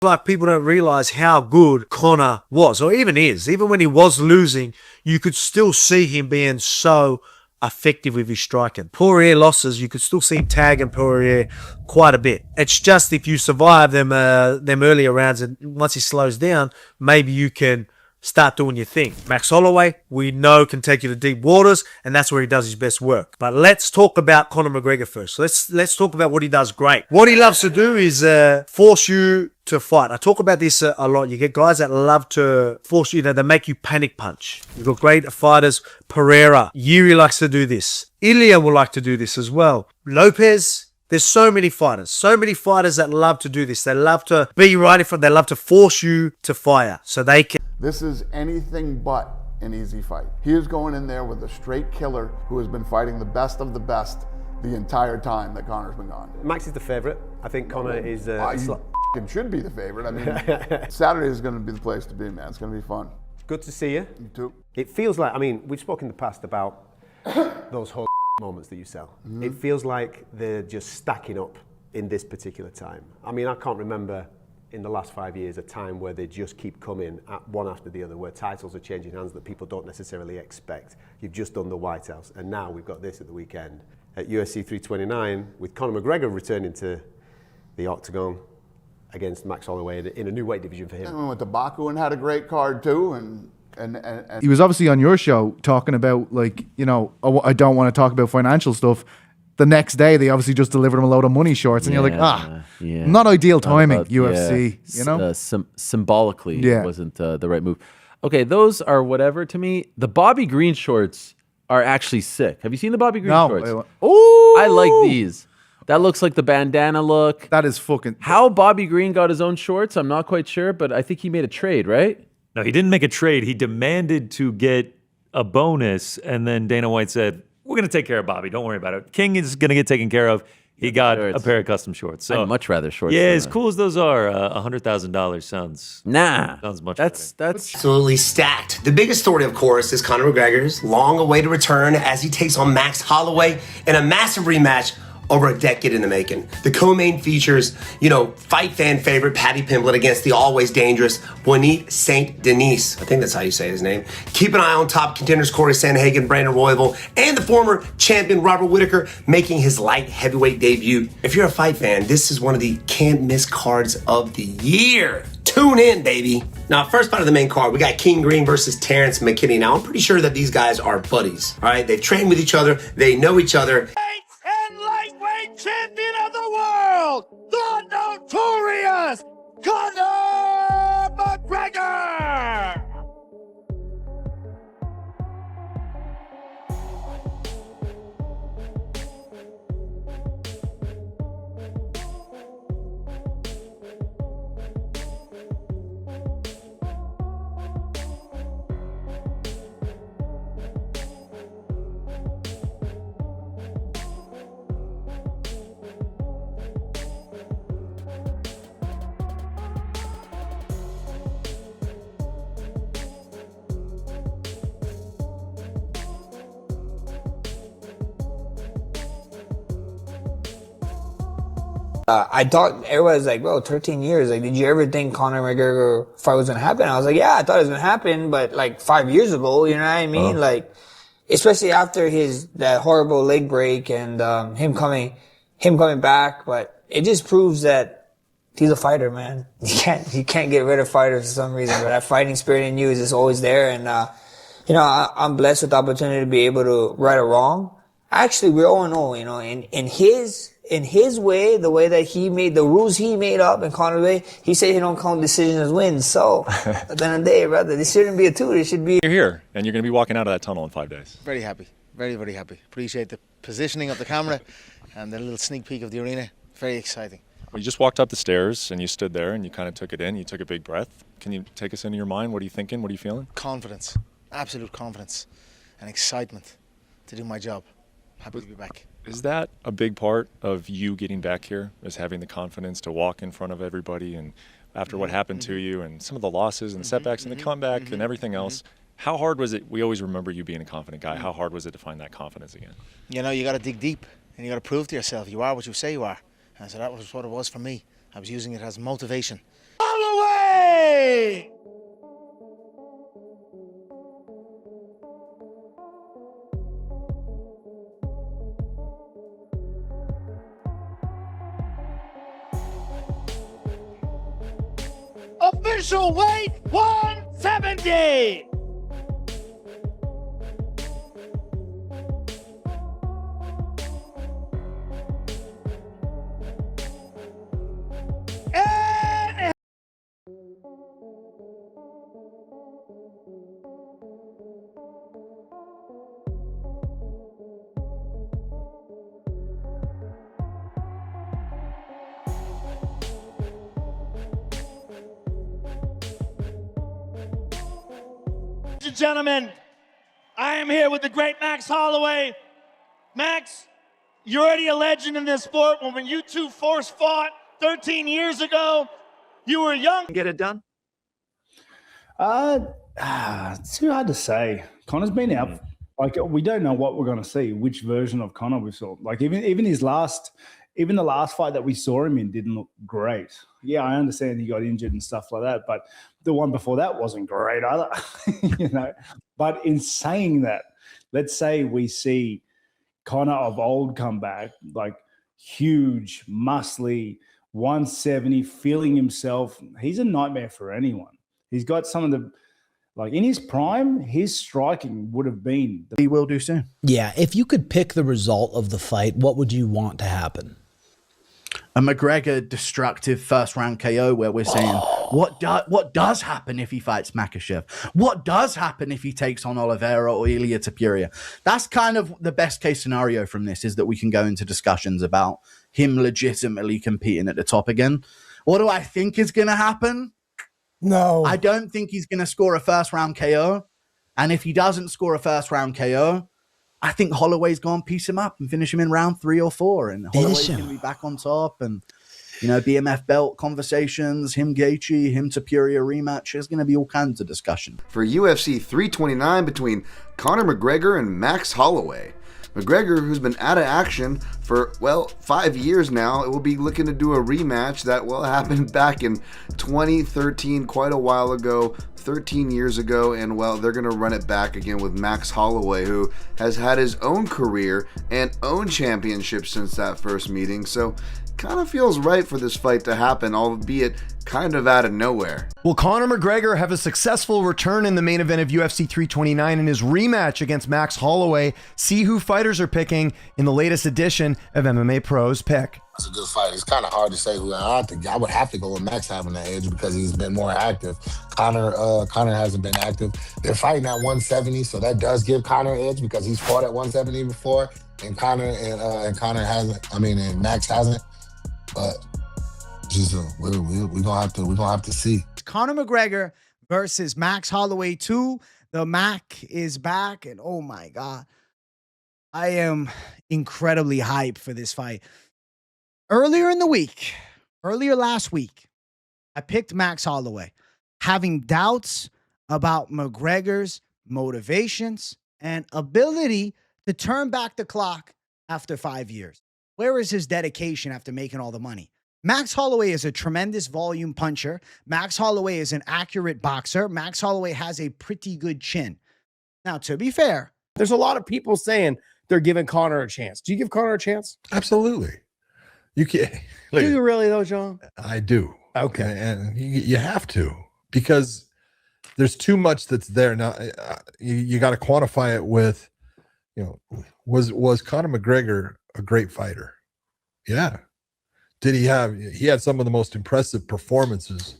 Like, people don't realize how good Conor was, or even is. Even when he was losing, you could still see him being so effective with his striking. Poirier losses, you could still see him tagging Poirier quite a bit. It's just if you survive them earlier rounds, and once he slows down, maybe you can start doing your thing. Max Holloway, we know, can take you to deep waters, and that's where he does his best work. But let's talk about Conor McGregor first. Let's talk about what he does great. What he loves to do is force you to fight. I talk about this a lot. You get guys that love to force you, they make you panic punch. You've got great fighters. Pereira, Yuri likes to do this. Ilya will like to do this as well. Lopez. There's so many fighters that love to do this. They love to be right in front. They love to force you to fire so they can. This is anything but an easy fight. He is going in there with a straight killer who has been fighting the best of the best the entire time that Conor's been gone. Max is the favorite. I think Conor is... He should be the favorite. I mean, Saturday is going to be the place to be, man. It's going to be fun. Good to see you. You too. It feels like, I mean, we've spoken in the past about those whole moments that you sell. Mm-hmm. It feels like they're just stacking up in this particular time. I mean, I can't remember in the last 5 years a time where they just keep coming at one after the other, where titles are changing hands that people don't necessarily expect. You've just done the White House, and now we've got this at the weekend at UFC 329 with Conor McGregor returning to the octagon against Max Holloway in a new weight division for him. And we went to Baku and had a great card too, and he was obviously on your show talking about, like, you know, I don't want to talk about financial stuff. The next day, they obviously just delivered him a load of money shorts, and you're like, not ideal timing, UFC, you know? Symbolically, it wasn't the right move. Okay, those are whatever to me. The Bobby Green shorts are actually sick. Have you seen the Bobby Green shorts? Oh, I like these. That looks like the bandana look. That is fucking... How Bobby Green got his own shorts, I'm not quite sure, but I think he made a trade, right? No, he didn't make a trade. He demanded to get a bonus, and then Dana White said, we're going to take care of Bobby. Don't worry about it. King is going to get taken care of. He got a pair of custom shorts. So, I'd much rather shorts. Yeah, as cool as those are, $100,000 sounds much that's better. Absolutely stacked. The biggest story, of course, is Conor McGregor's long-awaited return as he takes on Max Holloway in a massive rematch over a decade in the making. The co-main features, fight fan favorite Paddy Pimblett against the always dangerous Boinit Saint Denis. I think that's how you say his name. Keep an eye on top contenders Corey Sandhagen, Brandon Royval, and the former champion Robert Whittaker making his light heavyweight debut. If you're a fight fan, this is one of the can't miss cards of the year. Tune in, baby. Now, first fight of the main card, we got King Green versus Terrence McKinney. Now, I'm pretty sure that these guys are buddies. All right, they've trained with each other. They know each other. Champion of the world, the notorious Conor McGregor! I thought everybody was like, bro, 13 years. Like, did you ever think Conor McGregor fight was going to happen? I was like, yeah, I thought it was going to happen, but like 5 years ago, you know what I mean? Like, especially after that horrible leg break and, him coming back. But it just proves that he's a fighter, man. You can't get rid of fighters for some reason, but that fighting spirit in you is just always there. And, I'm blessed with the opportunity to be able to right a wrong. Actually, we're 0-0, in his way, the way that he made, the rules he made up in Conor's way, he said he don't count decisions as wins. So, at the end of the day, brother, this shouldn't be a 2, it should be... You're here, and you're going to be walking out of that tunnel in 5 days. Very happy. Very, very happy. Appreciate the positioning of the camera and the little sneak peek of the arena. Very exciting. Well, you just walked up the stairs, and you stood there, and you kind of took it in. You took a big breath. Can you take us into your mind? What are you thinking? What are you feeling? Confidence. Absolute confidence and excitement to do my job. Happy to be back. Is that a big part of you getting back here, is having the confidence to walk in front of everybody, and after what happened to you and some of the losses and setbacks and the comeback and everything else, how hard was it? We always remember you being a confident guy. How hard was it to find that confidence again? You got to dig deep and you got to prove to yourself you are what you say you are. And so that was what it was for me. I was using it as motivation. All ring. Official weight 170. And ladies and gentlemen, I am here with the great Max Holloway. Max, you're already a legend in this sport. When you two first fought 13 years ago, you were young. Get it done. It's too hard to say. Conor's been out. Like, we don't know what we're going to see, which version of Conor we saw. Like, even the last fight that we saw him in didn't look great. Yeah, I understand he got injured and stuff like that, but the one before that wasn't great either. You know. But in saying that, let's say we see Conor of old come back, like huge, muscly, 170, feeling himself. He's a nightmare for anyone. He's got some of the, like in his prime, his striking would have been. He will do soon. Yeah, if you could pick the result of the fight, what would you want to happen? A McGregor destructive first round KO where we're saying, what does happen if he fights Makhachev? What does happen if he takes on Oliveira or Ilia Topuria? That's kind of the best case scenario from this, is that we can go into discussions about him legitimately competing at the top again. What do I think is going to happen? No. I don't think he's going to score a first round KO. And if he doesn't score a first round KO, I think Holloway's going to piece him up and finish him in round 3 or 4. And Holloway's going to be back on top. And, you know, BMF belt conversations, him Gaethje, him Topuria rematch. There's going to be all kinds of discussion. For UFC 329 between Conor McGregor and Max Holloway. McGregor, who's been out of action for, 5 years now, will be looking to do a rematch that, happened back in 2013, quite a while ago, 13 years ago, and, they're going to run it back again with Max Holloway, who has had his own career and own championship since that first meeting, so kind of feels right for this fight to happen, albeit kind of out of nowhere. Will Conor McGregor have a successful return in the main event of UFC 329 in his rematch against Max Holloway? See who fighters are picking in the latest edition of MMA Pros Pick. It's a good fight. It's kind of hard to say who I think. I would have to go with Max having the edge because he's been more active. Conor hasn't been active. They're fighting at 170, so that does give Conor edge because he's fought at 170 before, and Conor hasn't. And Max hasn't. But just we're gonna have to see. Conor McGregor versus Max Holloway 2. The Mac is back, and oh my God, I am incredibly hyped for this fight. Earlier last week, I picked Max Holloway, having doubts about McGregor's motivations and ability to turn back the clock after 5 years. Where is his dedication after making all the money? Max Holloway is a tremendous volume puncher. Max Holloway is an accurate boxer. Max Holloway has a pretty good chin. Now, to be fair, there's a lot of people saying they're giving Conor a chance. Do you give Conor a chance? Absolutely. You can't. Do you really, though, John? I do. Okay. And you have to, because there's too much that's there. Now, you got to quantify it with, was Conor McGregor a great fighter? Yeah. He had some of the most impressive performances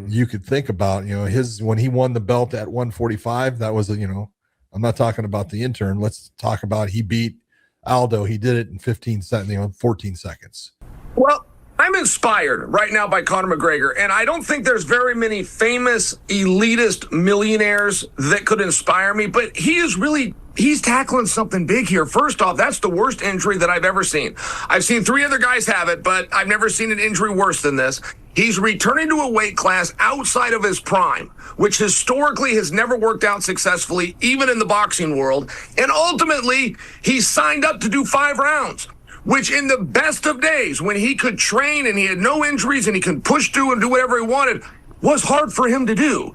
you could think about. When he won the belt at 145, that was I'm not talking about the intern. Let's talk about he beat Aldo. He did it in 14 seconds. Well, I'm inspired right now by Conor McGregor, and I don't think there's very many famous elitist millionaires that could inspire me, but he's tackling something big here. First off, that's the worst injury that I've ever seen. I've seen 3 other guys have it, but I've never seen an injury worse than this. He's returning to a weight class outside of his prime, which historically has never worked out successfully, even in the boxing world. And ultimately, he signed up to do 5 rounds, which in the best of days, when he could train and he had no injuries and he could push through and do whatever he wanted, was hard for him to do.